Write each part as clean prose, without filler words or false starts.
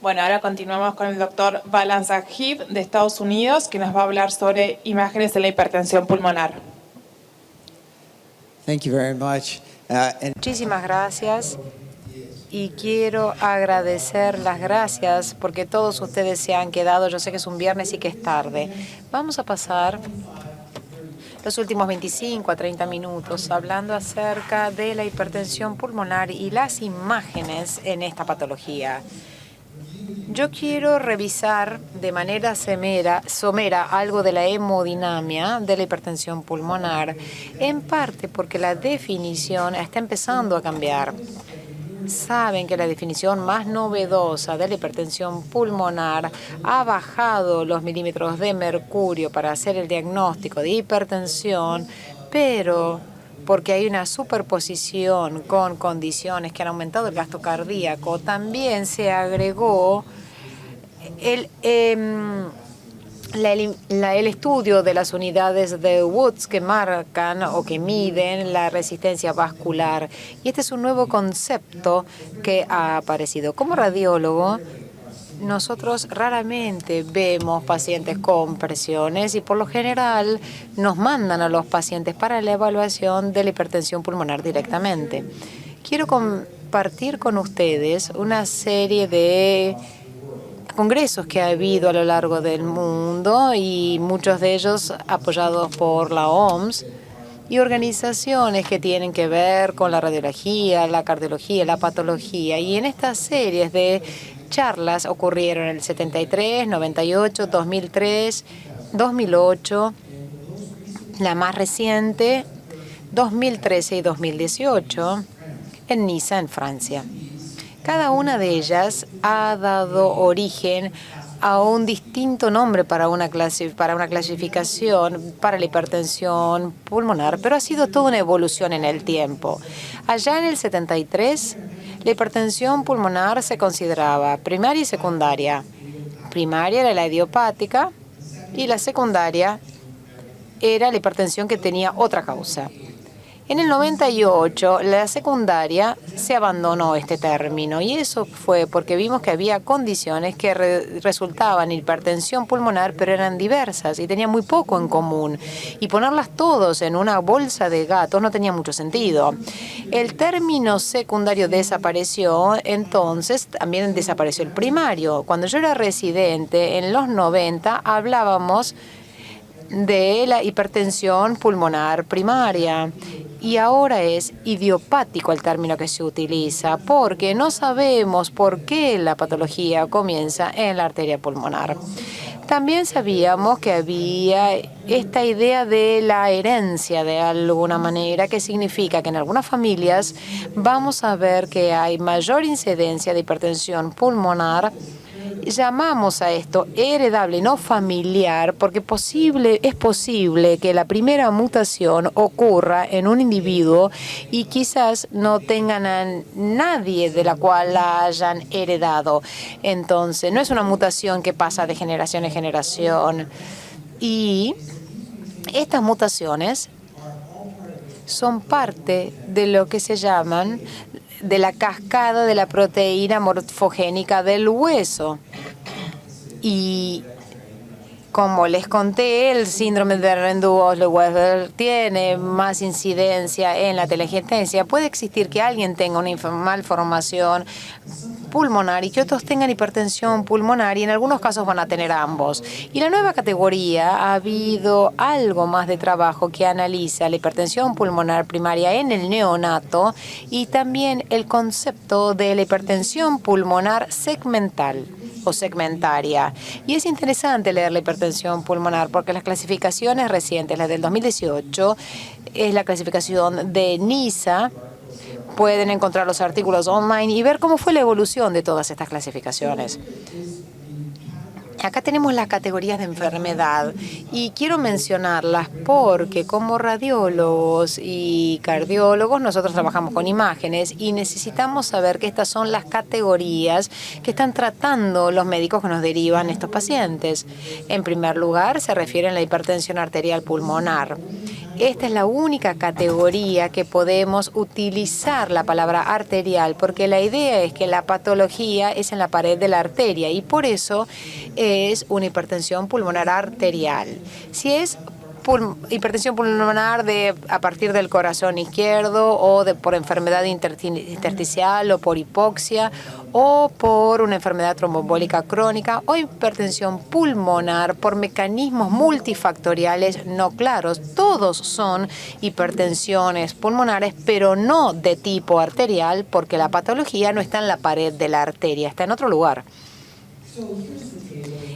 Bueno, ahora continuamos con el doctor Balan Saghib de Estados Unidos, que nos va a hablar sobre imágenes en la hipertensión pulmonar. Thank you very much. Muchísimas gracias y quiero agradecer las gracias porque todos ustedes se han quedado. Yo sé que es un viernes y que es tarde. Vamos a pasar los últimos 25 a 30 minutos hablando acerca de la hipertensión pulmonar y las imágenes en esta patología. Yo quiero revisar de manera somera algo de la hemodinamia de la hipertensión pulmonar, en parte porque la definición está empezando a cambiar. Saben que la definición más novedosa de la hipertensión pulmonar ha bajado los milímetros de mercurio para hacer el diagnóstico de hipertensión, pero porque hay una superposición con condiciones que han aumentado el gasto cardíaco, también se agregó el estudio de las unidades de Woods que marcan o que miden la resistencia vascular. Y este es un nuevo concepto que ha aparecido. Como radiólogo, nosotros raramente vemos pacientes con presiones y por lo general nos mandan a los pacientes para la evaluación de la hipertensión pulmonar directamente. Quiero compartir con ustedes una serie de congresos que ha habido a lo largo del mundo y muchos de ellos apoyados por la OMS y organizaciones que tienen que ver con la radiología, la cardiología, la patología. Y en estas series de charlas ocurrieron en el 73, 98, 2003, 2008, la más reciente, 2013 y 2018, en Niza, en Francia. Cada una de ellas ha dado origen a un distinto nombre para una clasificación para la hipertensión pulmonar, pero ha sido toda una evolución en el tiempo. Allá en el 73, la hipertensión pulmonar se consideraba primaria y secundaria. Primaria era la idiopática y la secundaria era la hipertensión que tenía otra causa. En el 98, la secundaria se abandonó este término y eso fue porque vimos que había condiciones que resultaban hipertensión pulmonar, pero eran diversas y tenían muy poco en común. Y ponerlas todos en una bolsa de gatos no tenía mucho sentido. El término secundario desapareció, entonces también desapareció el primario. Cuando yo era residente, en los 90, hablábamos de la hipertensión pulmonar primaria. Y ahora es idiopático el término que se utiliza porque no sabemos por qué la patología comienza en la arteria pulmonar. También sabíamos que había esta idea de la herencia de alguna manera, que significa que en algunas familias vamos a ver que hay mayor incidencia de hipertensión pulmonar. Llamamos a esto heredable, no familiar, porque es posible que la primera mutación ocurra en un individuo y quizás no tengan a nadie de la cual la hayan heredado. Entonces, no es una mutación que pasa de generación en generación. Y estas mutaciones son parte de lo que se llaman de la cascada de la proteína morfogénica del hueso. Y como les conté, el síndrome de Rendu-Osler-Weber tiene más incidencia en la telangiectasia. Puede existir que alguien tenga una malformación pulmonar y que otros tengan hipertensión pulmonar y en algunos casos van a tener ambos. Y la nueva categoría ha habido algo más de trabajo que analiza la hipertensión pulmonar primaria en el neonato y también el concepto de la hipertensión pulmonar segmental o segmentaria. Y es interesante leer la hipertensión pulmonar porque las clasificaciones recientes, las del 2018, es la clasificación de NISA. Pueden encontrar los artículos online y ver cómo fue la evolución de todas estas clasificaciones. Acá tenemos las categorías de enfermedad y quiero mencionarlas porque como radiólogos y cardiólogos nosotros trabajamos con imágenes y necesitamos saber que estas son las categorías que están tratando los médicos que nos derivan estos pacientes. En primer lugar, se refieren a la hipertensión arterial pulmonar. esta es la única categoría que podemos utilizar la palabra arterial, porque la idea es que la patología es en la pared de la arteria y por eso es una hipertensión pulmonar arterial. Si es hipertensión pulmonar a partir del corazón izquierdo o por enfermedad intersticial o por hipoxia o por una enfermedad tromboembólica crónica o hipertensión pulmonar por mecanismos multifactoriales no claros. Todos son hipertensiones pulmonares, pero no de tipo arterial porque la patología no está en la pared de la arteria, está en otro lugar.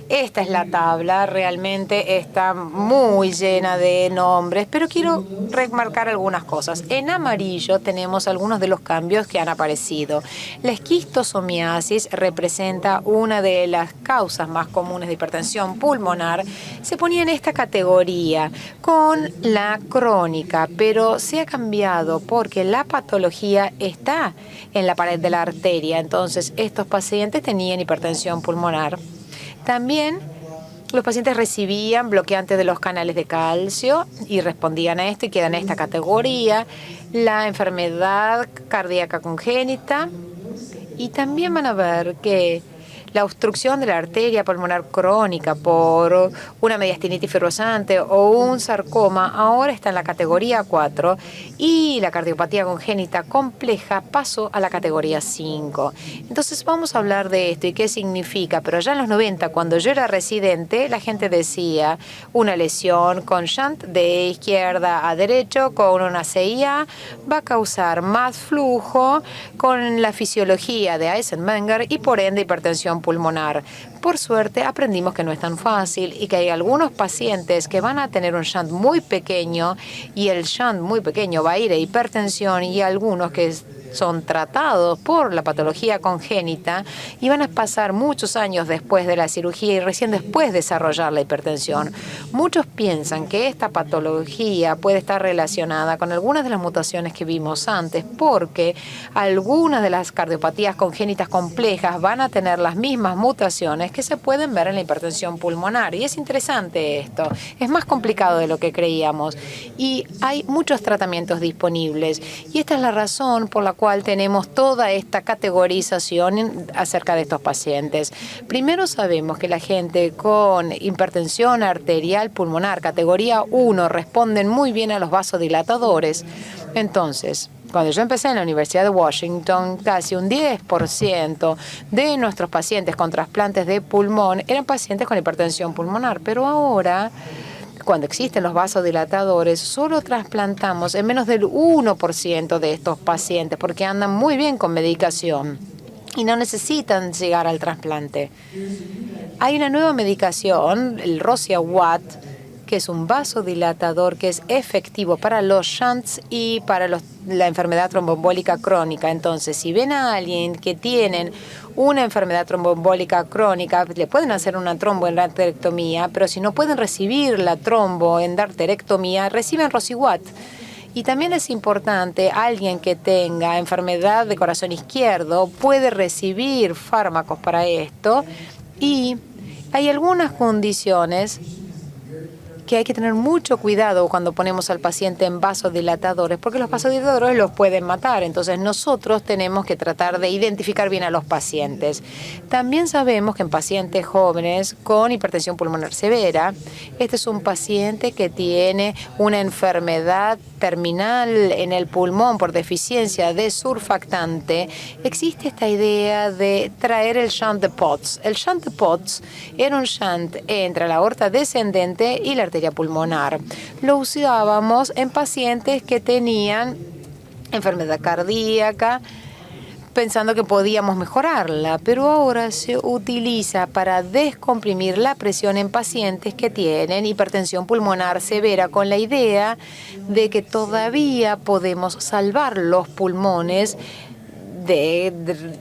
Esta es la tabla, realmente está muy llena de nombres, pero quiero remarcar algunas cosas. En amarillo tenemos algunos de los cambios que han aparecido. La esquistosomiasis representa una de las causas más comunes de hipertensión pulmonar. Se ponía en esta categoría con la crónica, pero se ha cambiado porque la patología está en la pared de la arteria. Entonces, estos pacientes tenían hipertensión pulmonar. También los pacientes recibían bloqueantes de los canales de calcio y respondían a esto y quedan en esta categoría. La enfermedad cardíaca congénita y también van a ver que la obstrucción de la arteria pulmonar crónica por una mediastinitis fibrosante o un sarcoma ahora está en la categoría 4 y la cardiopatía congénita compleja pasó a la categoría 5. Entonces vamos a hablar de esto y qué significa, pero ya en los 90, cuando yo era residente, la gente decía una lesión con shunt de izquierda a derecho con una CIA va a causar más flujo con la fisiología de Eisenmenger y por ende hipertensión pulmonar. Por suerte aprendimos que no es tan fácil y que hay algunos pacientes que van a tener un shunt muy pequeño y el shunt muy pequeño va a ir a hipertensión y algunos que son tratados por la patología congénita y van a pasar muchos años después de la cirugía y recién después desarrollar la hipertensión. Muchos piensan que esta patología puede estar relacionada con algunas de las mutaciones que vimos antes porque algunas de las cardiopatías congénitas complejas van a tener las mismas mutaciones que se pueden ver en la hipertensión pulmonar. Y es interesante esto, es más complicado de lo que creíamos y hay muchos tratamientos disponibles y esta es la razón por la cual tenemos toda esta categorización acerca de estos pacientes. Primero sabemos que la gente con hipertensión arterial pulmonar categoría 1 responden muy bien a los vasodilatadores. Entonces, cuando yo empecé en la Universidad de Washington, casi un 10% de nuestros pacientes con trasplantes de pulmón eran pacientes con hipertensión pulmonar, pero ahora cuando existen los vasodilatadores, solo trasplantamos en menos del 1% de estos pacientes porque andan muy bien con medicación y no necesitan llegar al trasplante. Hay una nueva medicación, el Rosiawat, que es un vasodilatador que es efectivo para los shunts y para la enfermedad tromboembólica crónica. Entonces, si ven a alguien que tienen una enfermedad tromboembólica crónica, le pueden hacer una tromboendarterectomía, pero si no pueden recibir la tromboendarterectomía, reciben Rosiawat. Y también es importante, alguien que tenga enfermedad de corazón izquierdo puede recibir fármacos para esto y hay algunas condiciones que hay que tener mucho cuidado cuando ponemos al paciente en vasodilatadores, porque los vasodilatadores los pueden matar. Entonces nosotros tenemos que tratar de identificar bien a los pacientes. También sabemos que en pacientes jóvenes con hipertensión pulmonar severa, este es un paciente que tiene una enfermedad terminal en el pulmón por deficiencia de surfactante. Existe esta idea de traer el shunt de Potts. El shunt de Potts era un shunt entre la aorta descendente y la arteria pulmonar. Lo usábamos en pacientes que tenían enfermedad cardíaca, pensando que podíamos mejorarla, pero ahora se utiliza para descomprimir la presión en pacientes que tienen hipertensión pulmonar severa, con la idea de que todavía podemos salvar los pulmones de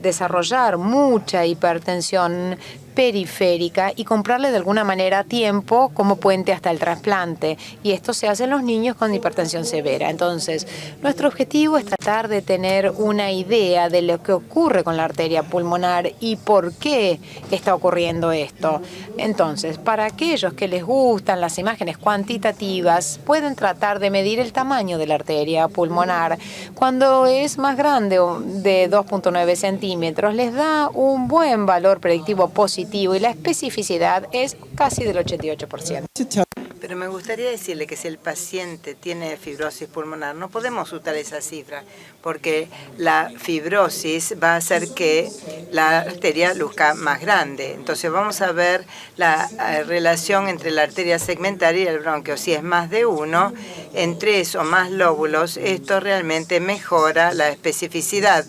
desarrollar mucha hipertensión periférica y comprarle de alguna manera a tiempo como puente hasta el trasplante. Y esto se hace en los niños con hipertensión severa. Entonces, nuestro objetivo es tratar de tener una idea de lo que ocurre con la arteria pulmonar y por qué está ocurriendo esto. Entonces, para aquellos que les gustan las imágenes cuantitativas, pueden tratar de medir el tamaño de la arteria pulmonar. Cuando es más grande, de 2.9 centímetros, les da un buen valor predictivo positivo y la especificidad es casi del 88%. Pero me gustaría decirle que si el paciente tiene fibrosis pulmonar, no podemos usar esa cifra, porque la fibrosis va a hacer que la arteria luzca más grande. Entonces vamos a ver la relación entre la arteria segmentaria y el bronquio. Si es más de 1, en 3 o más lóbulos, esto realmente mejora la especificidad,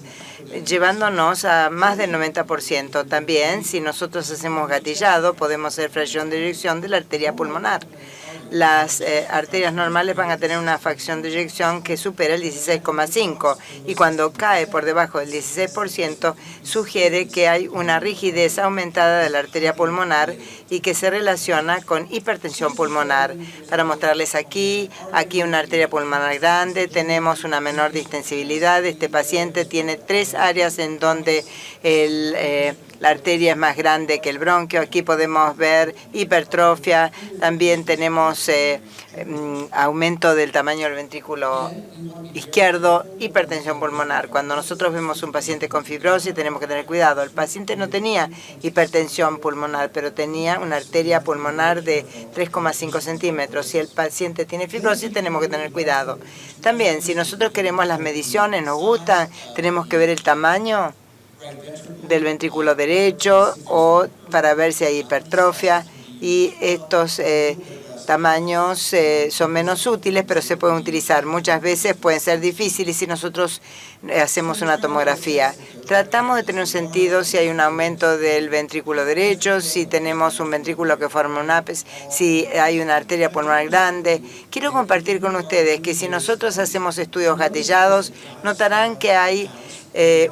llevándonos a más del 90%. También, si nosotros hacemos gatillado, podemos hacer fracción de eyección de la arteria pulmonar. Las arterias normales van a tener una fracción de eyección que supera el 16,5 y cuando cae por debajo del 16% sugiere que hay una rigidez aumentada de la arteria pulmonar y que se relaciona con hipertensión pulmonar. Para mostrarles aquí una arteria pulmonar grande, tenemos una menor distensibilidad. Este paciente tiene 3 áreas en donde la arteria es más grande que el bronquio. Aquí podemos ver hipertrofia. También tenemos aumento del tamaño del ventrículo izquierdo, hipertensión pulmonar. Cuando nosotros vemos un paciente con fibrosis, tenemos que tener cuidado. El paciente no tenía hipertensión pulmonar, pero tenía una arteria pulmonar de 3,5 centímetros. Si el paciente tiene fibrosis, tenemos que tener cuidado. También, si nosotros queremos las mediciones, nos gustan, tenemos que ver el tamaño del ventrículo derecho o para ver si hay hipertrofia, y estos tamaños son menos útiles, pero se pueden utilizar. Muchas veces pueden ser difíciles si nosotros hacemos una tomografía. Tratamos de tener un sentido si hay un aumento del ventrículo derecho, si tenemos un ventrículo que forma un ápice, si hay una arteria pulmonar grande. Quiero compartir con ustedes que si nosotros hacemos estudios gatillados, notarán que hay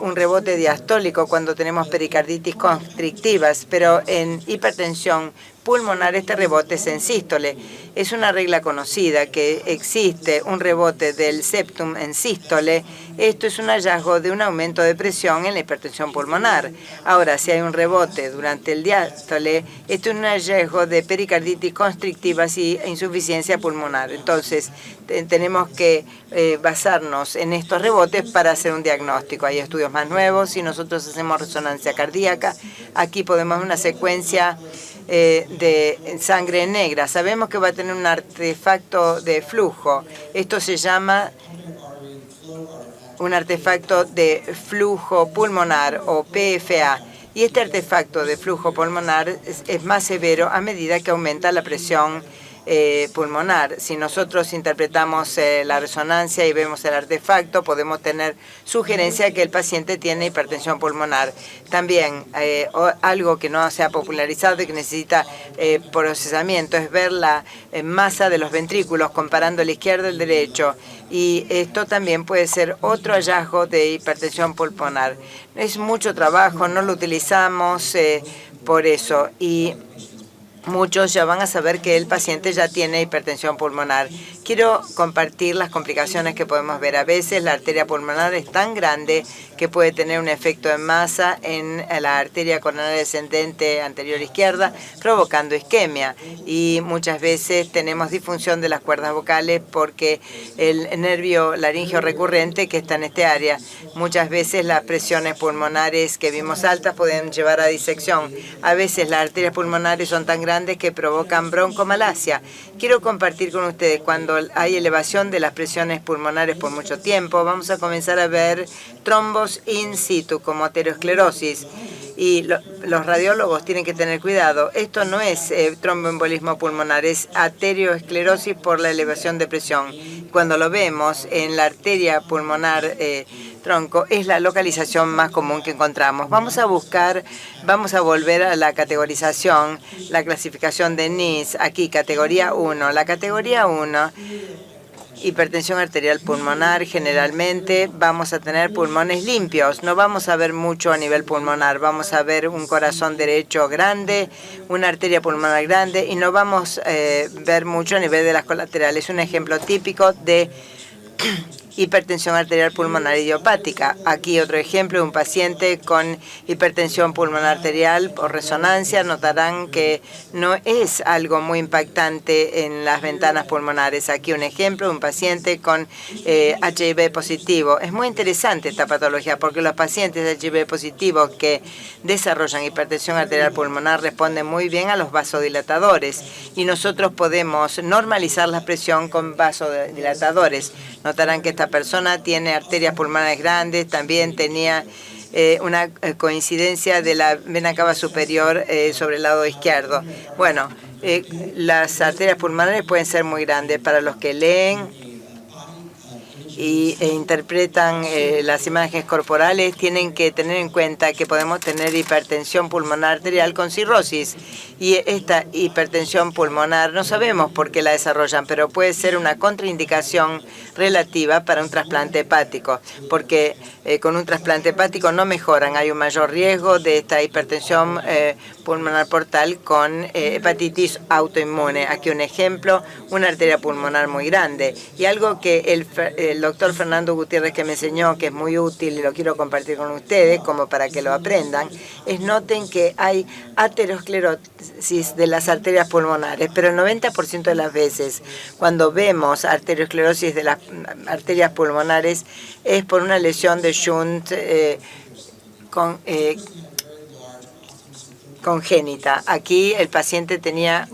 un rebote diastólico cuando tenemos pericarditis constrictivas, pero en hipertensión pulmonar este rebote es en sístole. Es una regla conocida que existe un rebote del septum en sístole. Esto es un hallazgo de un aumento de presión en la hipertensión pulmonar. Ahora, si hay un rebote durante el diástole, esto es un hallazgo de pericarditis constrictivas y insuficiencia pulmonar. Entonces, tenemos que basarnos en estos rebotes para hacer un diagnóstico. Hay estudios más nuevos. Si nosotros hacemos resonancia cardíaca, aquí podemos ver una secuencia de sangre negra. Sabemos que va a tener un artefacto de flujo. Esto se llama un artefacto de flujo pulmonar o PFA. Y este artefacto de flujo pulmonar es más severo a medida que aumenta la presión pulmonar. Si nosotros interpretamos la resonancia y vemos el artefacto, podemos tener sugerencia que el paciente tiene hipertensión pulmonar. También algo que no se ha popularizado y que necesita procesamiento es ver la masa de los ventrículos comparando el izquierdo y el derecho. Y esto también puede ser otro hallazgo de hipertensión pulmonar. Es mucho trabajo, no lo utilizamos por eso. Y muchos ya van a saber que el paciente ya tiene hipertensión pulmonar. Quiero compartir las complicaciones que podemos ver. A veces la arteria pulmonar es tan grande que puede tener un efecto en masa en la arteria coronaria descendente anterior izquierda, provocando isquemia. Y muchas veces tenemos disfunción de las cuerdas vocales porque el nervio laringeo recurrente que está en este área. Muchas veces las presiones pulmonares que vimos altas pueden llevar a disección. A veces las arterias pulmonares son tan grandes que provocan broncomalacia. Quiero compartir con ustedes, cuando hay elevación de las presiones pulmonares por mucho tiempo, vamos a comenzar a ver trombos in situ, como aterosclerosis. Y los radiólogos tienen que tener cuidado. Esto no es tromboembolismo pulmonar, es aterosclerosis por la elevación de presión. Cuando lo vemos en la arteria pulmonar tronco, es la localización más común que encontramos. Vamos a volver a la categorización, la clasificación de NIS, aquí categoría 1. La categoría 1 hipertensión arterial pulmonar, generalmente vamos a tener pulmones limpios. No vamos a ver mucho a nivel pulmonar. Vamos a ver un corazón derecho grande, una arteria pulmonar grande y no vamos a ver mucho a nivel de las colaterales. Un ejemplo típico de hipertensión arterial pulmonar idiopática. Aquí otro ejemplo, un paciente con hipertensión pulmonar arterial por resonancia. Notarán que no es algo muy impactante en las ventanas pulmonares. Aquí un ejemplo, un paciente con HIV positivo. Es muy interesante esta patología porque los pacientes de HIV positivo que desarrollan hipertensión arterial pulmonar responden muy bien a los vasodilatadores y nosotros podemos normalizar la presión con vasodilatadores. Notarán que esta persona tiene arterias pulmonares grandes, también tenía una coincidencia de la vena cava superior sobre el lado izquierdo. Bueno, las arterias pulmonares pueden ser muy grandes. Para los que leen e interpretan las imágenes corporales, tienen que tener en cuenta que podemos tener hipertensión pulmonar arterial con cirrosis. Y esta hipertensión pulmonar no sabemos por qué la desarrollan, pero puede ser una contraindicación relativa para un trasplante hepático, porque con un trasplante hepático no mejoran. Hay un mayor riesgo de esta hipertensión pulmonar portal con hepatitis autoinmune. Aquí un ejemplo, una arteria pulmonar muy grande. Y algo que el doctor Fernando Gutiérrez que me enseñó, que es muy útil y lo quiero compartir con ustedes como para que lo aprendan, es noten que hay aterosclerosis de las arterias pulmonares, pero el 90% de las veces cuando vemos aterosclerosis de las arterias pulmonares es por una lesión de shunt congénita. Aquí el paciente tenía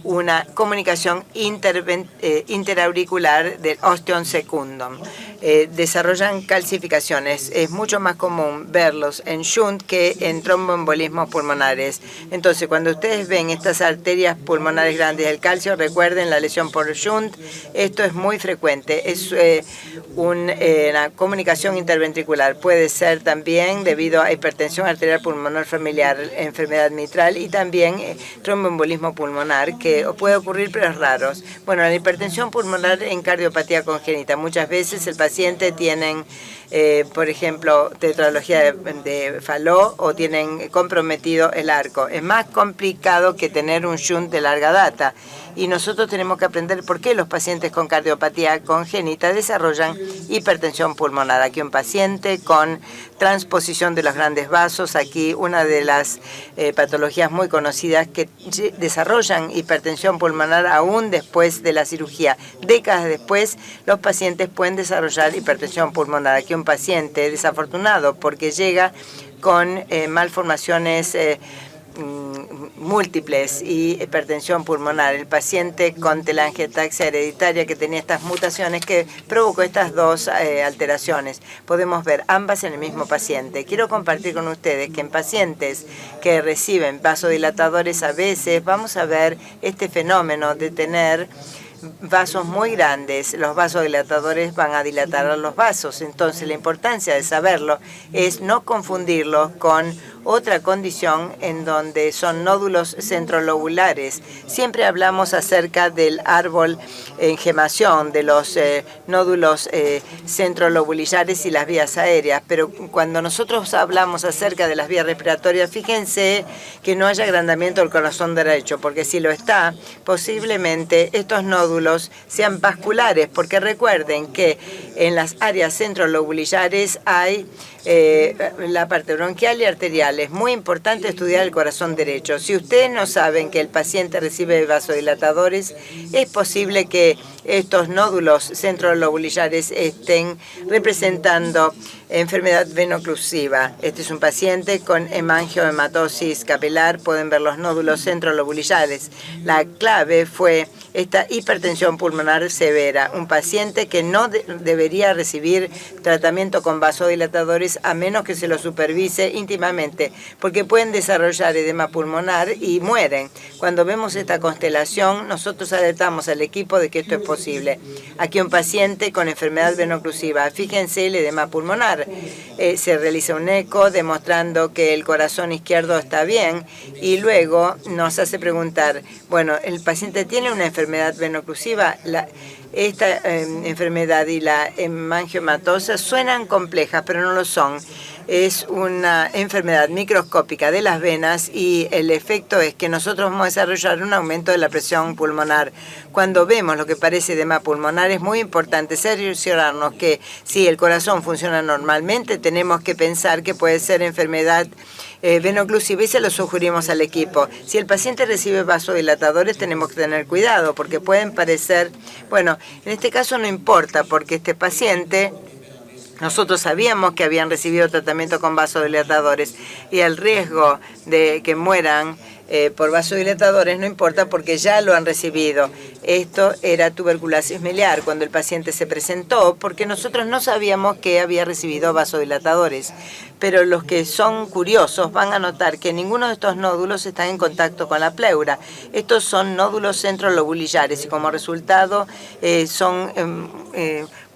una comunicación interauricular del osteon secundum. Desarrollan calcificaciones. Es mucho más común verlos en shunt que en tromboembolismos pulmonares. Entonces, cuando ustedes ven estas arterias pulmonares grandes del calcio, recuerden la lesión por shunt. Esto es muy frecuente. Es una comunicación interventricular. Puede ser también debido a hipertensión arterial pulmonar familiar, enfermedad mitral y también tromboembolismo pulmonar, que puede ocurrir, pero es raro. Bueno, la hipertensión pulmonar en cardiopatía congénita. Muchas veces el paciente tienen, por ejemplo, tetralogía de Fallot o tienen comprometido el arco. Es más complicado que tener un shunt de larga data. Y nosotros tenemos que aprender por qué los pacientes con cardiopatía congénita desarrollan hipertensión pulmonar. Aquí un paciente con transposición de los grandes vasos. Aquí una de las patologías muy conocidas que desarrollan hipertensión pulmonar aún después de la cirugía. Décadas después, los pacientes pueden desarrollar hipertensión pulmonar. Aquí un paciente desafortunado porque llega con malformaciones múltiples y hipertensión pulmonar. El paciente con telangiectasia hereditaria que tenía estas mutaciones que provocó estas dos alteraciones. Podemos ver ambas en el mismo paciente. Quiero compartir con ustedes que en pacientes que reciben vasodilatadores a veces vamos a ver este fenómeno de tener vasos muy grandes. Los vasodilatadores van a dilatar a los vasos. Entonces, la importancia de saberlo es no confundirlo con otra condición en donde son nódulos centrolobulares. Siempre hablamos acerca del árbol en gemación, de los nódulos centrolobulillares y las vías aéreas, pero cuando nosotros hablamos acerca de las vías respiratorias, fíjense que no haya agrandamiento del corazón derecho, porque si lo está, posiblemente estos nódulos sean vasculares, porque recuerden que en las áreas centrolobulillares hay la parte bronquial y arterial. Es muy importante estudiar el corazón derecho. Si ustedes no saben que el paciente recibe vasodilatadores, es posible que estos nódulos centrolobulillares estén representando enfermedad venoclusiva. Este es un paciente con hemangiohematosis capilar. Pueden ver los nódulos centrolobulillares. La clave fue esta hipertensión pulmonar severa. Un paciente que no debería recibir tratamiento con vasodilatadores a menos que se lo supervise íntimamente, porque pueden desarrollar edema pulmonar y mueren. Cuando vemos esta constelación, nosotros alertamos al equipo de que esto es posible. Aquí un paciente con enfermedad venoclusiva. Fíjense el edema pulmonar. Se realiza un eco demostrando que el corazón izquierdo está bien y luego nos hace preguntar, bueno, ¿el paciente tiene una enfermedad venoclusiva? esta enfermedad y la hemangiomatosa suenan complejas, pero no lo son. Es una enfermedad microscópica de las venas y el efecto es que nosotros vamos a desarrollar un aumento de la presión pulmonar. Cuando vemos lo que parece edema pulmonar, es muy importante cerciorarnos que si el corazón funciona normalmente, tenemos que pensar que puede ser enfermedad venoclusiva y se lo sugerimos al equipo. Si el paciente recibe vasodilatadores, tenemos que tener cuidado porque pueden parecer, bueno, en este caso no importa porque este paciente, nosotros sabíamos que habían recibido tratamiento con vasodilatadores y el riesgo de que mueran por vasodilatadores no importa porque ya lo han recibido. Esto era tuberculosis miliar cuando el paciente se presentó porque nosotros no sabíamos que había recibido vasodilatadores. Pero los que son curiosos van a notar que ninguno de estos nódulos está en contacto con la pleura. Estos son nódulos centrolobulillares y como resultado son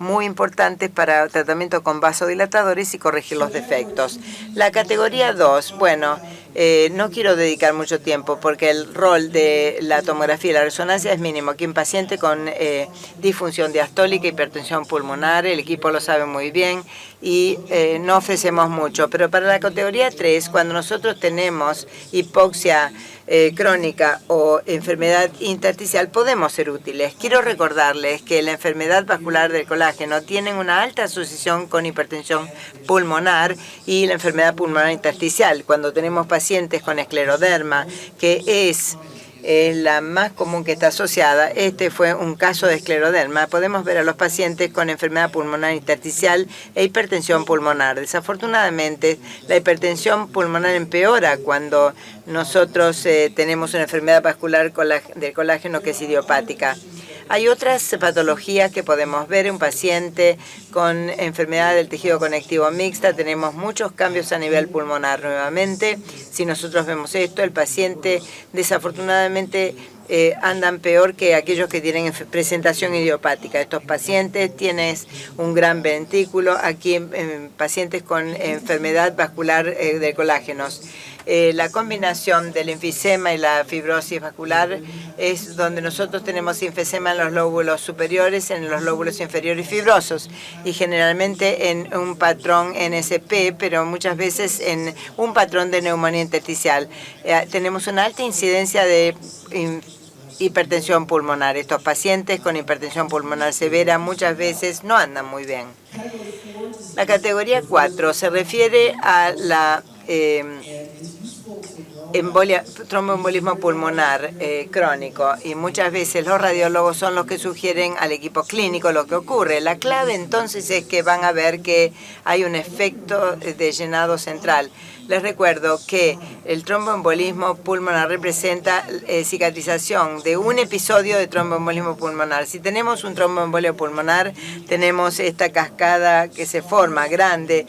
muy importantes para tratamiento con vasodilatadores y corregir los defectos. La categoría 2, bueno, no quiero dedicar mucho tiempo porque el rol de la tomografía y la resonancia es mínimo. Aquí un paciente con disfunción diastólica, hipertensión pulmonar, el equipo lo sabe muy bien y no ofrecemos mucho. Pero para la categoría 3, cuando nosotros tenemos hipoxia crónica o enfermedad intersticial, podemos ser útiles. Quiero recordarles que la enfermedad vascular del colágeno tiene una alta asociación con hipertensión pulmonar y la enfermedad pulmonar intersticial. Cuando tenemos pacientes con escleroderma, que es la más común que está asociada, este fue un caso de escleroderma, podemos ver a los pacientes con enfermedad pulmonar intersticial e hipertensión pulmonar. Desafortunadamente, la hipertensión pulmonar empeora cuando nosotros tenemos una enfermedad vascular del colágeno que es idiopática. Hay otras patologías que podemos ver en un paciente con enfermedad del tejido conectivo mixta. Tenemos muchos cambios a nivel pulmonar. Nuevamente, si nosotros vemos esto, el paciente desafortunadamente andan peor que aquellos que tienen presentación idiopática. Estos pacientes tienen un gran ventrículo, aquí en pacientes con enfermedad vascular de colágenos. La combinación del enfisema y la fibrosis vascular es donde nosotros tenemos enfisema en los lóbulos superiores, en los lóbulos inferiores fibrosos y generalmente en un patrón NSP, pero muchas veces en un patrón de neumonía intersticial. Tenemos una alta incidencia de hipertensión pulmonar. Estos pacientes con hipertensión pulmonar severa muchas veces no andan muy bien. La categoría 4 se refiere a la tromboembolismo pulmonar crónico y muchas veces los radiólogos son los que sugieren al equipo clínico lo que ocurre. La clave entonces es que van a ver que hay un efecto de llenado central. Les recuerdo que el tromboembolismo pulmonar representa cicatrización de un episodio de tromboembolismo pulmonar. Si tenemos un tromboembolio pulmonar, tenemos esta cascada que se forma grande.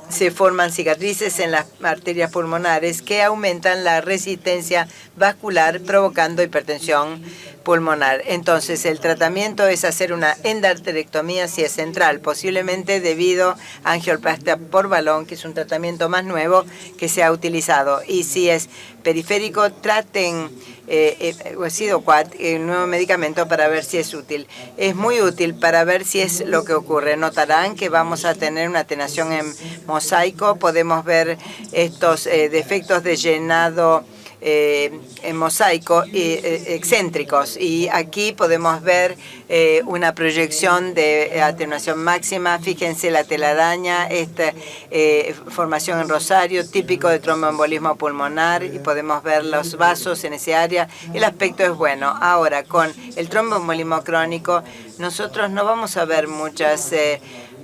Se forman cicatrices en las arterias pulmonares que aumentan la resistencia vascular provocando hipertensión pulmonar. Entonces, el tratamiento es hacer una endarterectomía si es central, posiblemente debido a angioplastia por balón, que es un tratamiento más nuevo que se ha utilizado. Y si es periférico, traten Sidoquat, un nuevo medicamento para ver si es útil. Es muy útil para ver si es lo que ocurre. Notarán que vamos a tener una atenuación en mosaico. Podemos ver estos defectos de llenado en mosaico excéntricos y aquí podemos ver una proyección de atenuación máxima. Fíjense la telaraña, esta formación en rosario típico de tromboembolismo pulmonar y podemos ver los vasos en ese área. El aspecto es bueno. Ahora, con el tromboembolismo crónico nosotros no vamos a ver muchas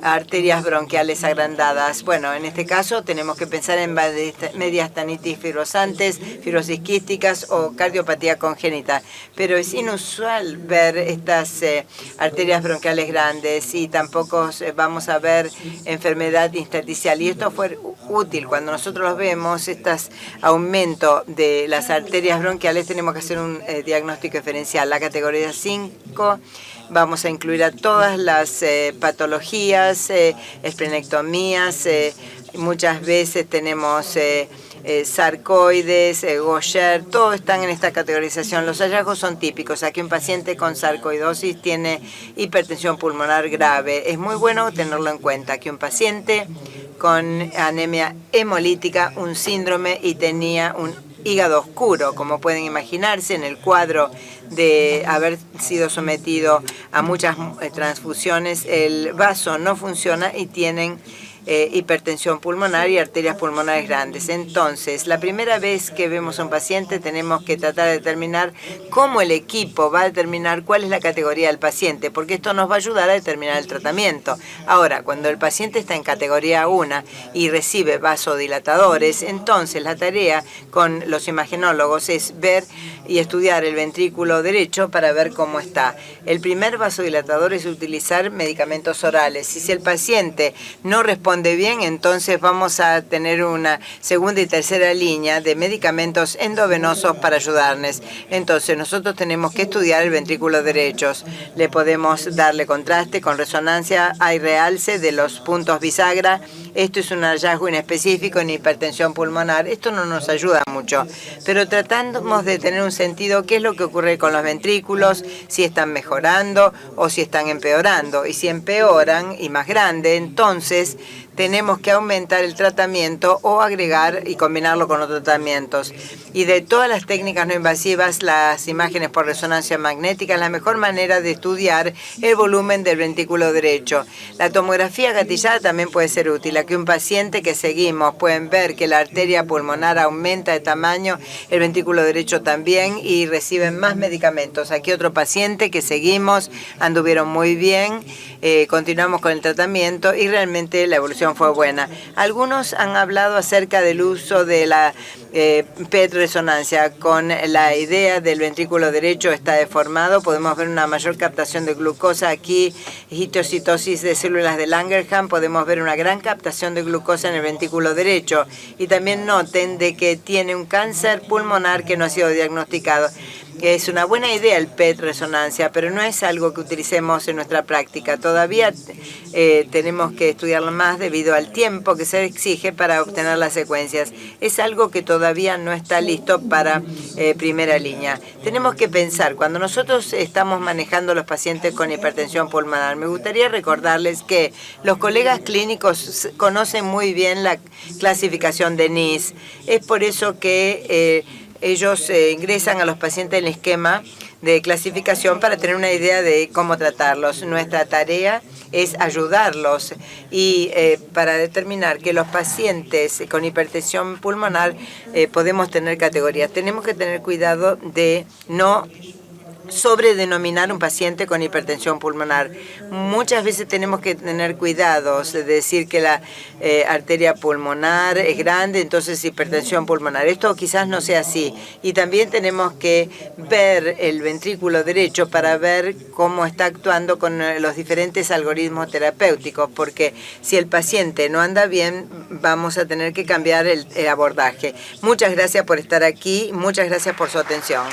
arterias bronquiales agrandadas. Bueno, en este caso tenemos que pensar en mediastinitis fibrosantes, fibrosis quísticas o cardiopatía congénita. Pero es inusual ver estas arterias bronquiales grandes y tampoco vamos a ver enfermedad intersticial. Y esto fue útil. Cuando nosotros los vemos, este aumento de las arterias bronquiales, tenemos que hacer un diagnóstico diferencial. La categoría 5 vamos a incluir a todas las patologías, esplenectomías. Muchas veces tenemos sarcoides, Gaucher, todos están en esta categorización. Los hallazgos son típicos. Aquí un paciente con sarcoidosis tiene hipertensión pulmonar grave. Es muy bueno tenerlo en cuenta. Que un paciente con anemia hemolítica, un síndrome y tenía un hígado oscuro, como pueden imaginarse, en el cuadro de haber sido sometido a muchas transfusiones, el vaso no funciona y tienen hipertensión pulmonar y arterias pulmonares grandes. Entonces, la primera vez que vemos a un paciente tenemos que tratar de determinar cómo el equipo va a determinar cuál es la categoría del paciente, porque esto nos va a ayudar a determinar el tratamiento. Ahora, cuando el paciente está en categoría 1 y recibe vasodilatadores, entonces la tarea con los imagenólogos es ver y estudiar el ventrículo derecho para ver cómo está. El primer vasodilatador es utilizar medicamentos orales. Y si el paciente no responde bien, entonces vamos a tener una segunda y tercera línea de medicamentos endovenosos para ayudarnos. Entonces nosotros tenemos que estudiar el ventrículo derecho. Le podemos darle contraste con resonancia, hay realce de los puntos bisagra. Esto es un hallazgo inespecífico en hipertensión pulmonar. Esto no nos ayuda mucho, pero tratamos de tener un sentido qué es lo que ocurre con los ventrículos, si están mejorando o si están empeorando. Y si empeoran y más grande, entonces tenemos que aumentar el tratamiento o agregar y combinarlo con otros tratamientos. Y de todas las técnicas no invasivas, las imágenes por resonancia magnética es la mejor manera de estudiar el volumen del ventrículo derecho. La tomografía gatillada también puede ser útil. Aquí un paciente que seguimos pueden ver que la arteria pulmonar aumenta de tamaño, el ventrículo derecho también, y reciben más medicamentos. Aquí otro paciente que seguimos, anduvieron muy bien, continuamos con el tratamiento y realmente la evolución fue buena. Algunos han hablado acerca del uso de la PET resonancia. Con la idea del ventrículo derecho está deformado, podemos ver una mayor captación de glucosa. Aquí, histocitosis de células de Langerhans, podemos ver una gran captación de glucosa en el ventrículo derecho. Y también noten de que tiene un cáncer pulmonar que no ha sido diagnosticado. Es una buena idea el PET resonancia, pero no es algo que utilicemos en nuestra práctica. Todavía tenemos que estudiarlo más debido al tiempo que se exige para obtener las secuencias. Es algo que todavía no está listo para primera línea. Tenemos que pensar, cuando nosotros estamos manejando a los pacientes con hipertensión pulmonar, me gustaría recordarles que los colegas clínicos conocen muy bien la clasificación de NICE. Es por eso que ellos ingresan a los pacientes en el esquema de clasificación para tener una idea de cómo tratarlos. Nuestra tarea es ayudarlos y para determinar que los pacientes con hipertensión pulmonar podemos tener categorías. Tenemos que tener cuidado de no sobredenominar un paciente con hipertensión pulmonar. Muchas veces tenemos que tener cuidados de decir que la arteria pulmonar es grande, entonces hipertensión pulmonar. Esto quizás no sea así. Y también tenemos que ver el ventrículo derecho para ver cómo está actuando con los diferentes algoritmos terapéuticos, porque si el paciente no anda bien, vamos a tener que cambiar el abordaje. Muchas gracias por estar aquí, muchas gracias por su atención.